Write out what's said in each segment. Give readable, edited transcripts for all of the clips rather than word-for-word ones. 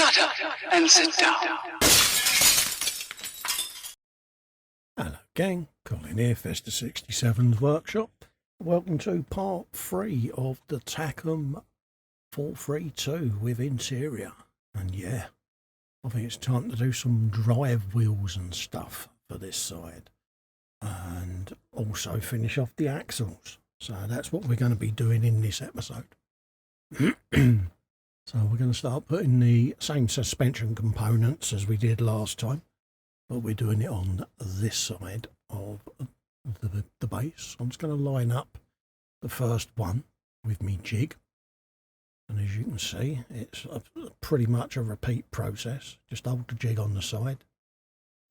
Shut up and sit down. Hello gang, Colin here, Festa 67's workshop. Welcome to part 3 of the Takom FV432 with interior. And yeah, I think it's time to do some drive wheels and stuff for this side. And also finish off the axles. So that's what we're going to be doing in this episode. So we're going to start putting the same suspension components as we did last time, but we're doing it on this side of the base. I'm just going to line up the first one with me jig, and as you can see, it's pretty much a repeat process. Just hold the jig on the side,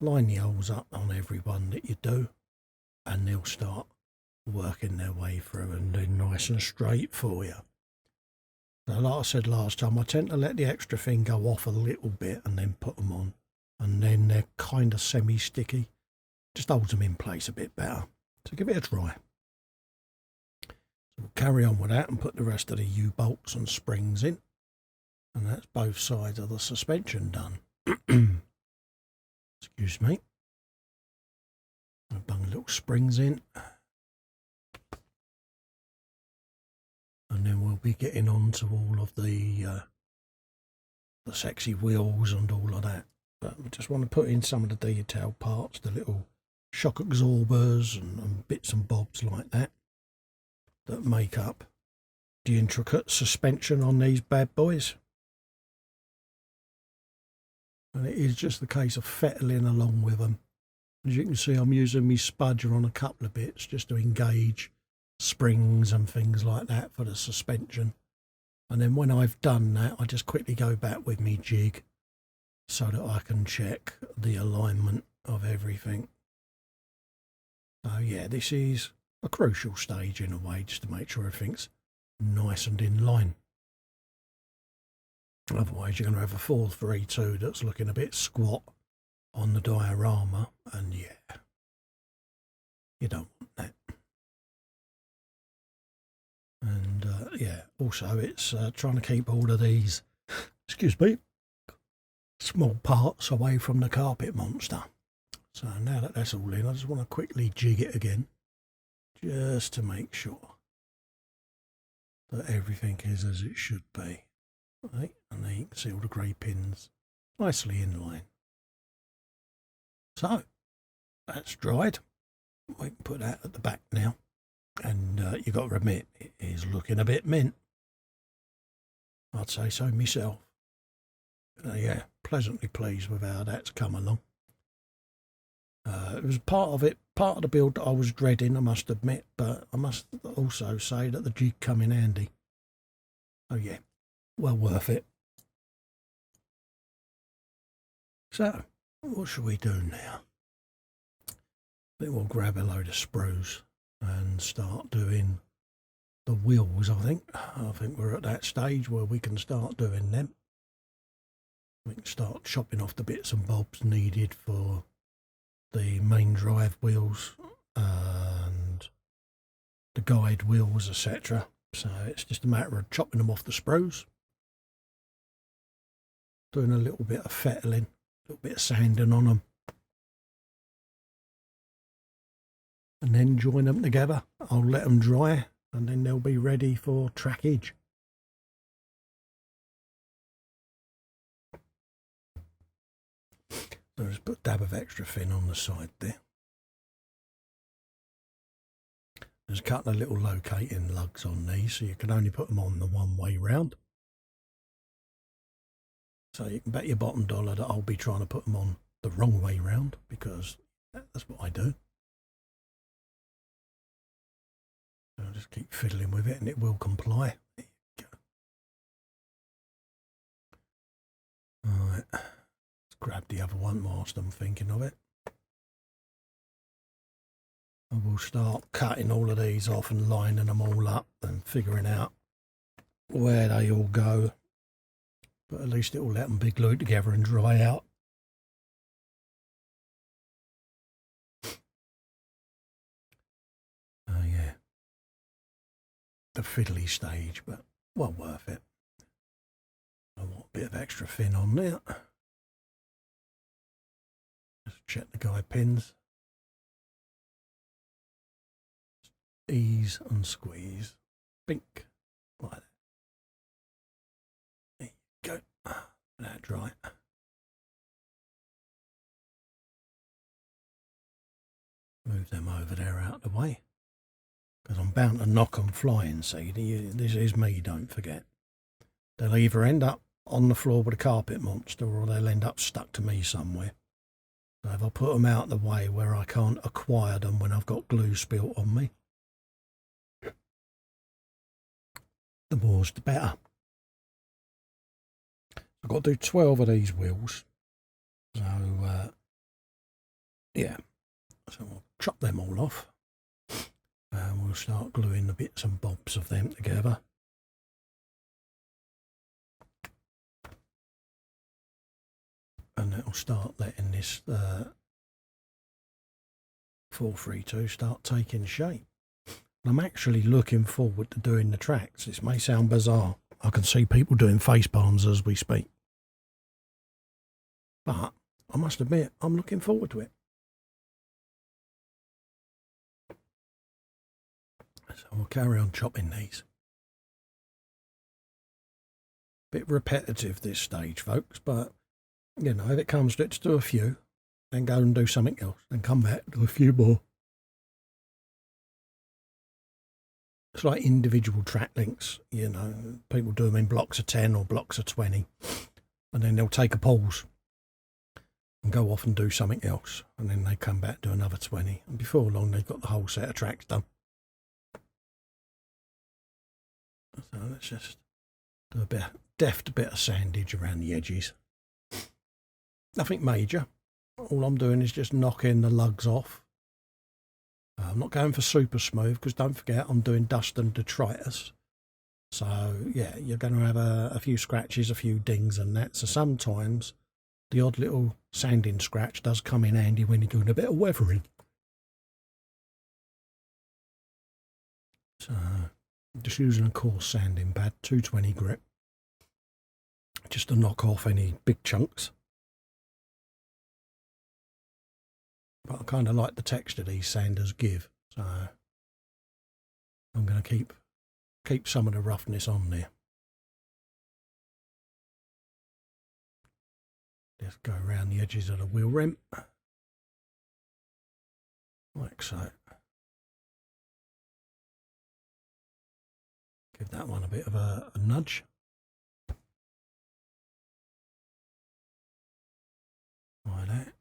line the holes up on every one that you do, and they'll start working their way through and do nice and straight for you. So like I said last time, I tend to let the extra thing go off a little bit and then put them on, and then they're kind of semi-sticky. Just holds them in place a bit better. So give it a try. So we'll carry on with that and put the rest of the U-bolts and springs in, and that's both sides of the suspension done. Excuse me. I'll bung little springs in. And then we'll be getting on to all of the sexy wheels and all of that. But we just want to put in some of the detailed parts, the little shock absorbers and bits and bobs like that make up the intricate suspension on these bad boys. And it is just the case of fettling along with them. As you can see, I'm using my spudger on a couple of bits just to engage springs and things like that for the suspension, and then when I've done that, I just quickly go back with me jig so that I can check the alignment of everything. So yeah, this is a crucial stage in a way, just to make sure everything's nice and in line. Otherwise you're going to have a 432 that's looking a bit squat on the diorama, and yeah, you don't want that. And yeah, also it's trying to keep all of these, excuse me, small parts away from the carpet monster. So now that that's all in, I just want to quickly jig it again, just to make sure that everything is as it should be. Right? And there you can see all the grey pins nicely in line. So that's dried. We can put that at the back now. And you've got to admit, it is looking a bit mint. I'd say so myself. Yeah, pleasantly pleased with how that's come along. It was part of the build that I was dreading, I must admit, but I must also say that the jig come in handy. Oh yeah, well worth it. So, what should we do now? I think we'll grab a load of sprues and start doing the wheels. I think we're at that stage where we can start doing them. We can start chopping off the bits and bobs needed for the main drive wheels and the guide wheels, etc. So it's just a matter of chopping them off the sprues, doing a little bit of fettling, a little bit of sanding on them, and then join them together. I'll let them dry and then they'll be ready for trackage. So just put a dab of extra thin on the side there. There's a couple of little locating lugs on these, so you can only put them on the one way round. So you can bet your bottom dollar that I'll be trying to put them on the wrong way round, because that's what I do. I'll just keep fiddling with it and it will comply. There you go. Alright, let's grab the other one whilst I'm thinking of it. And we'll start cutting all of these off and lining them all up and figuring out where they all go. But at least it will let them be glued together and dry out. Oh yeah. The fiddly stage, but well worth it. I want a bit of extra fin on there. Just check the guide pins. Ease and squeeze. Bink. Like that. There you go. That's right. Move them over there out of the way. Because I'm bound to knock them flying, see. This is me, don't forget. They'll either end up on the floor with a carpet monster or they'll end up stuck to me somewhere. So if I put them out of the way where I can't acquire them when I've got glue spilt on me, the more's the better. I've got to do 12 of these wheels. So, yeah. So we'll chop them all off. And we'll start gluing the bits and bobs of them together. And it'll start letting this 432 start taking shape. I'm actually looking forward to doing the tracks. This may sound bizarre. I can see people doing face palms as we speak. But I must admit, I'm looking forward to it. So we'll carry on chopping these. Bit repetitive this stage, folks, but you know, if it comes to it, to do a few, then go and do something else, then come back, do a few more. It's like individual track links, you know, people do them in blocks of 10 or blocks of 20, and then they'll take a pause and go off and do something else, and then they come back, do another 20, and before long they've got the whole set of tracks done. So let's just do a bit, deft bit of sandage around the edges. Nothing major. All I'm doing is just knocking the lugs off. I'm not going for super smooth because don't forget I'm doing dust and detritus. So yeah, you're going to have a few scratches, a few dings and that. So sometimes the odd little sanding scratch does come in handy when you're doing a bit of weathering. So just using a coarse sanding pad, 220 grit, just to knock off any big chunks. But I kind of like the texture these sanders give, so I'm going to keep some of the roughness on there. Just go around the edges of the wheel rim, like so. Give that one a bit of a nudge. Like that.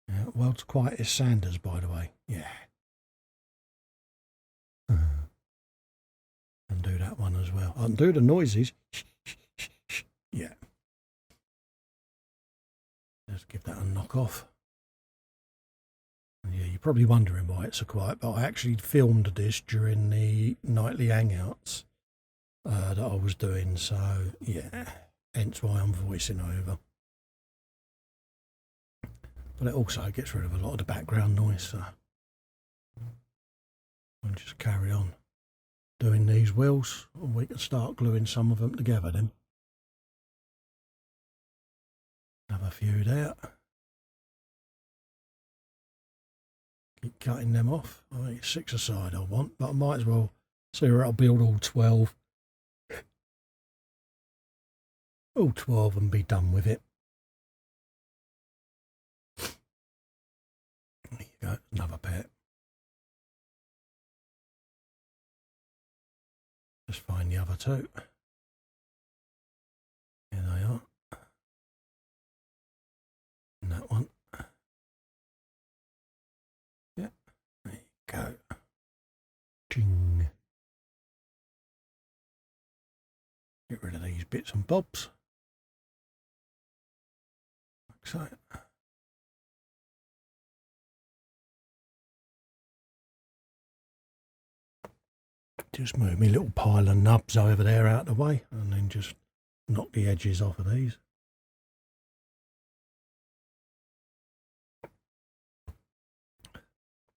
Yeah, world's quietest sanders, by the way. Yeah. And do that one as well. I can do the noises. Yeah. Just give that a knock off. And yeah, you're probably wondering why it's so quiet, but I actually filmed this during the nightly hangouts that I was doing, so yeah, hence why I'm voicing over. But it also gets rid of a lot of the background noise, so I'll just carry on doing these wheels and we can start gluing some of them together then. Have a few there. Keep cutting them off. I think it's 6 aside I want, but I might as well see where I'll build all 12. All 12 and be done with it. There you go, another pair. Just find the other two. Here they are. And that one. Yeah, there you go. Ching. Get rid of these bits and bobs. Like so. Just move my little pile of nubs over there out of the way and then just knock the edges off of these.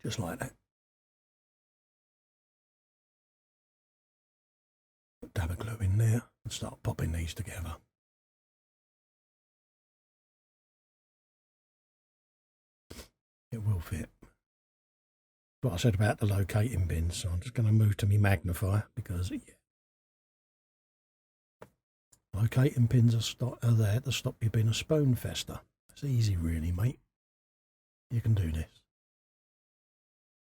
Just like that. dab of glue in there and start popping these together. It will fit. What I said about the locating pins, so I'm just going to move to my magnifier because locating pins are there to stop you being a spoon fester. It's easy really, mate. You can do this.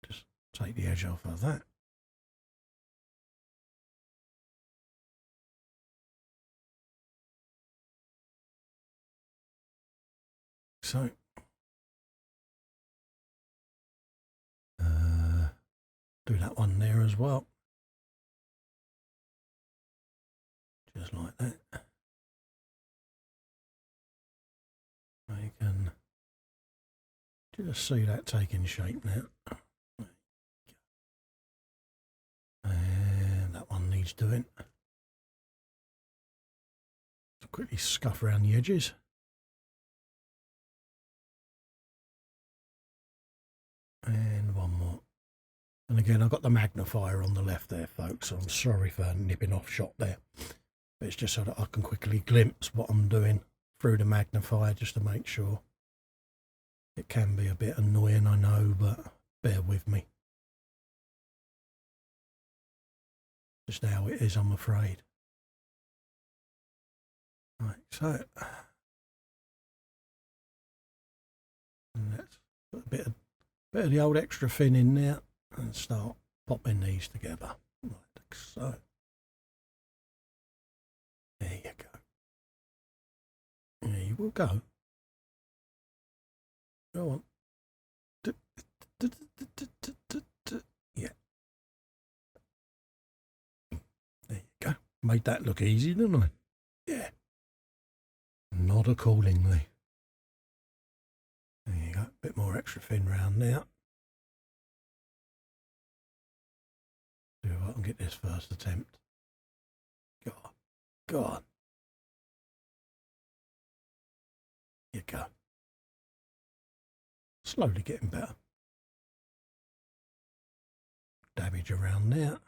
Just take the edge off of that. So do that one there as well. Just like that. You can just see that taking shape now. And that one needs doing. So quickly scuff around the edges. And one more. And again, I've got the magnifier on the left there, folks. So I'm sorry for nipping off shot there. But it's just so that I can quickly glimpse what I'm doing through the magnifier just to make sure. It can be a bit annoying, I know, but bear with me. Just how it is, I'm afraid. Right, so. And let's put a bit of the old extra fin in there and start popping these together like so. There you go. There you will go. Go on. Yeah. There you go. Made that look easy, didn't I? Yeah. Nod accordingly. There you go. Bit more extra fin round there. See if I can get this first attempt. Go on. Here you go. Slowly getting better. Dabbage around there.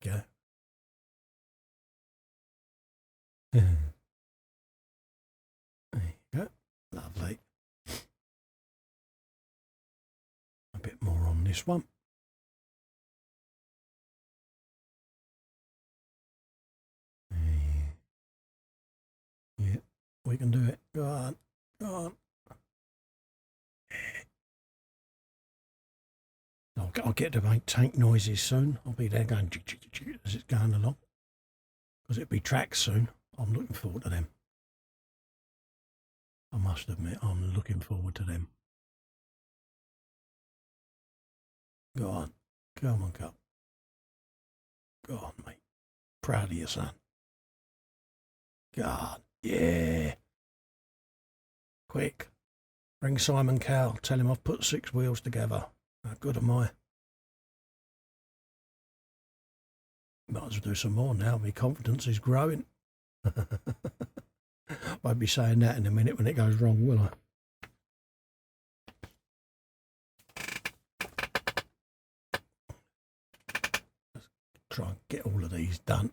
Go. There you go. Lovely. A bit more on this one. Yeah, we can do it. Go on. Go on. I'll get to make tank noises soon. I'll be there going as it's going along. Because it'll be tracks soon. I'm looking forward to them. I must admit, I'm looking forward to them. Go on. Come on, go. Go on, mate. Proud of you, son. God, yeah. Quick. Ring Simon Cowell. Tell him I've put 6 wheels together. How good am I? Might as well do some more now. My confidence is growing. Won't be saying that in a minute when it goes wrong, will I? Let's try and get all of these done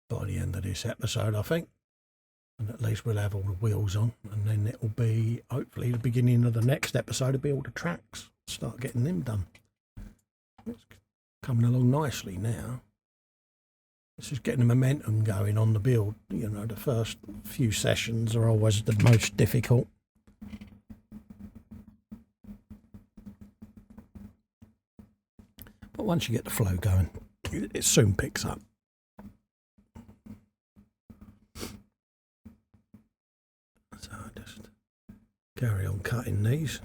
by the end of this episode, I think. And at least we'll have all the wheels on, and then it will be hopefully the beginning of the next episode will be all the tracks. Start getting them done. It's coming along nicely now. It's just getting the momentum going on the build. You know, the first few sessions are always the most difficult. But once you get the flow going, it soon picks up. So just carry on cutting these.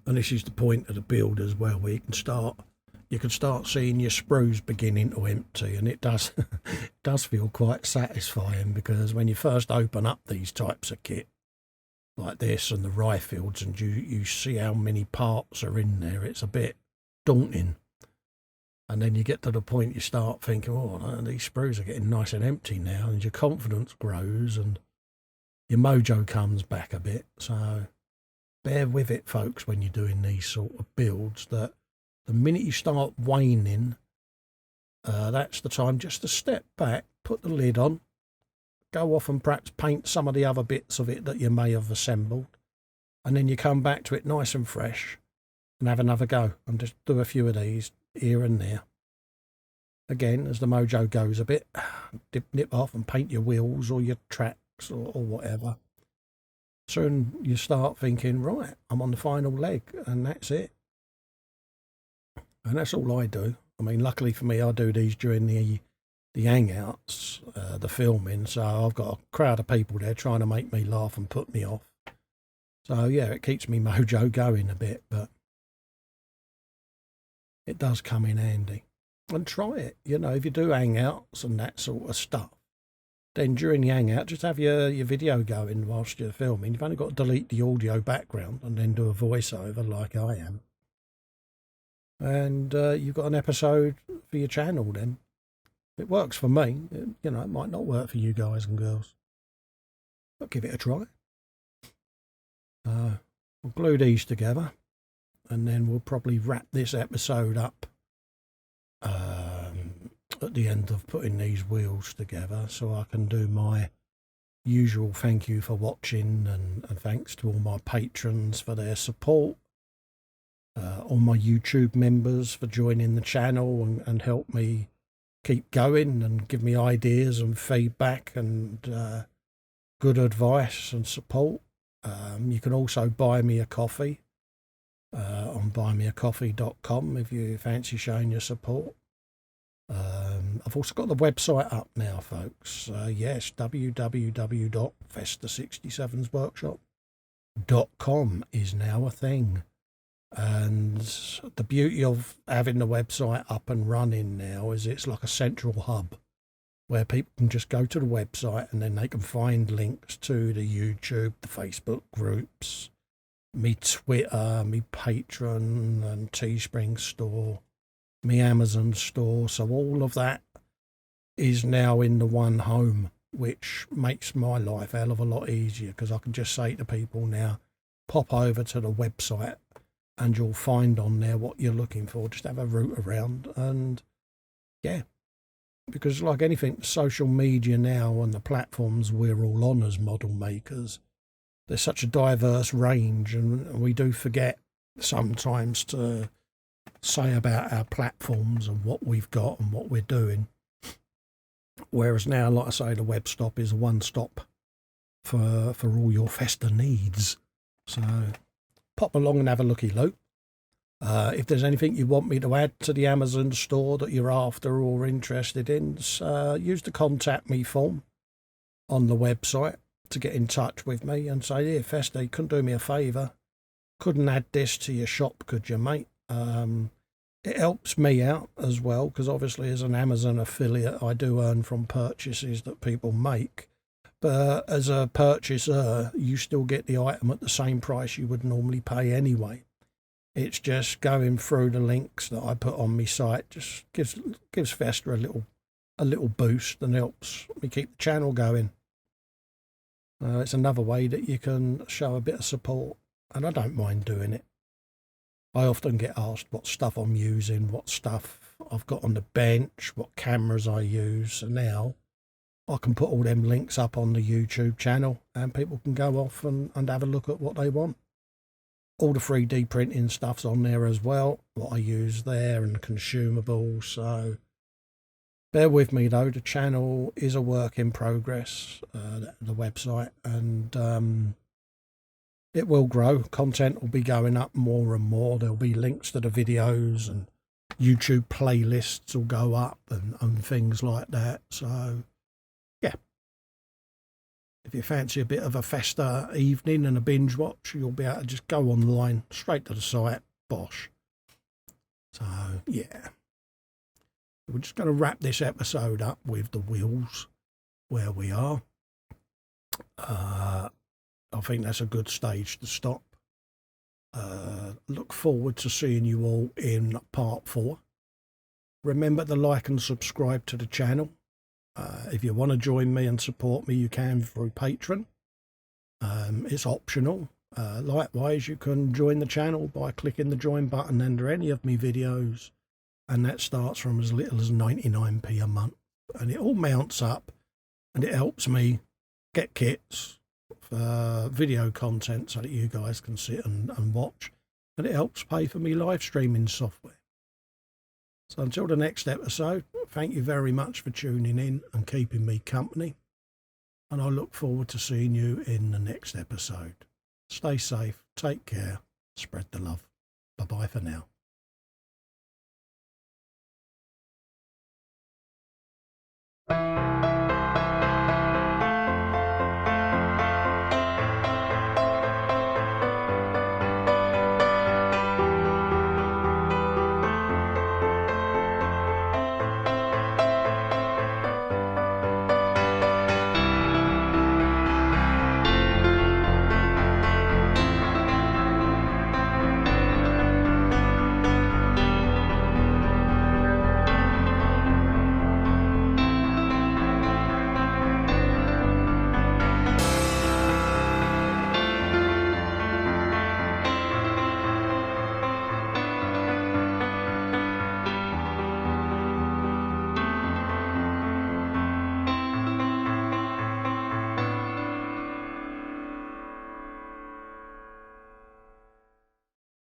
And this is the point of the build as well, where you can start seeing your sprues beginning to empty, and it does it does feel quite satisfying, because when you first open up these types of kit like this and the rye fields, and you see how many parts are in there, it's a bit daunting. And then you get to the point you start thinking, oh, these sprues are getting nice and empty now, and your confidence grows and your mojo comes back a bit. So bear with it, folks, when you're doing these sort of builds, that the minute you start waning, that's the time just to step back, put the lid on, go off and perhaps paint some of the other bits of it that you may have assembled, and then you come back to it nice and fresh and have another go and just do a few of these here and there. Again, as the mojo goes a bit, nip off and paint your wheels or your tracks or whatever. Soon you start thinking, right, I'm on the final leg, and that's it. And that's all I do. I mean, luckily for me, I do these during the hangouts, the filming, so I've got a crowd of people there trying to make me laugh and put me off. So yeah, it keeps me mojo going a bit, but it does come in handy. And try it, you know, if you do hangouts and that sort of stuff, then during the hangout, just have your video going whilst you're filming. You've only got to delete the audio background and then do a voiceover like I am. And you've got an episode for your channel then. It works for me. You know, it might not work for you guys and girls. But give it a try. We'll glue these together. And then we'll probably wrap this episode up at the end of putting these wheels together, so I can do my usual thank you for watching and thanks to all my patrons for their support, all my YouTube members for joining the channel and help me keep going and give me ideas and feedback and good advice and support. You can also buy me a coffee on buymeacoffee.com if you fancy showing your support. I've also got the website up now, folks. Yes, www.festa67sworkshop.com is now a thing. And the beauty of having the website up and running now is it's like a central hub where people can just go to the website and then they can find links to the YouTube, the Facebook groups, me Twitter, me Patreon and Teespring store, me Amazon store. So all of that is now in the one home, which makes my life a hell of a lot easier, because I can just say to people now, pop over to the website and you'll find on there what you're looking for. Just have a root around, and yeah, because like anything, social media now and the platforms we're all on as model makers, there's such a diverse range, and we do forget sometimes to say about our platforms and what we've got and what we're doing. Whereas now, like I say, the web stop is a one-stop for all your Festa needs. So pop along and have a looky look. If there's anything you want me to add to the Amazon store that you're after or interested in, use the contact me form on the website to get in touch with me and say, here, Festa, you couldn't do me a favour. Couldn't add this to your shop, could you, mate? It helps me out as well, because obviously as an Amazon affiliate, I do earn from purchases that people make. But as a purchaser, you still get the item at the same price you would normally pay anyway. It's just going through the links that I put on my site just gives Festa a little boost and helps me keep the channel going. It's another way that you can show a bit of support, and I don't mind doing it. I often get asked what stuff I'm using, what stuff I've got on the bench, what cameras I use, and now I can put all them links up on the YouTube channel and people can go off and have a look at what they want. All the 3D printing stuff's on there as well, what I use there and the consumables. So bear with me though, the channel is a work in progress, the website, and it will grow. Content will be going up more and more. There'll be links to the videos and YouTube playlists will go up and things like that. So yeah, if you fancy a bit of a Festa evening and a binge watch, you'll be able to just go online, straight to the site, bosh. So yeah, we're just going to wrap this episode up with the wheels where we are. I think that's a good stage to stop. Look forward to seeing you all in part 4. Remember to like and subscribe to the channel. If you want to join me and support me, you can through Patreon. It's optional. Likewise, you can join the channel by clicking the join button under any of my videos, and that starts from as little as 99p a month, and it all mounts up, and it helps me get kits for video content so that you guys can sit and watch, and it helps pay for me live streaming software. So until the next episode, thank you very much for tuning in and keeping me company, and I look forward to seeing you in the next episode. Stay safe, take care, spread the love. Bye-bye for now.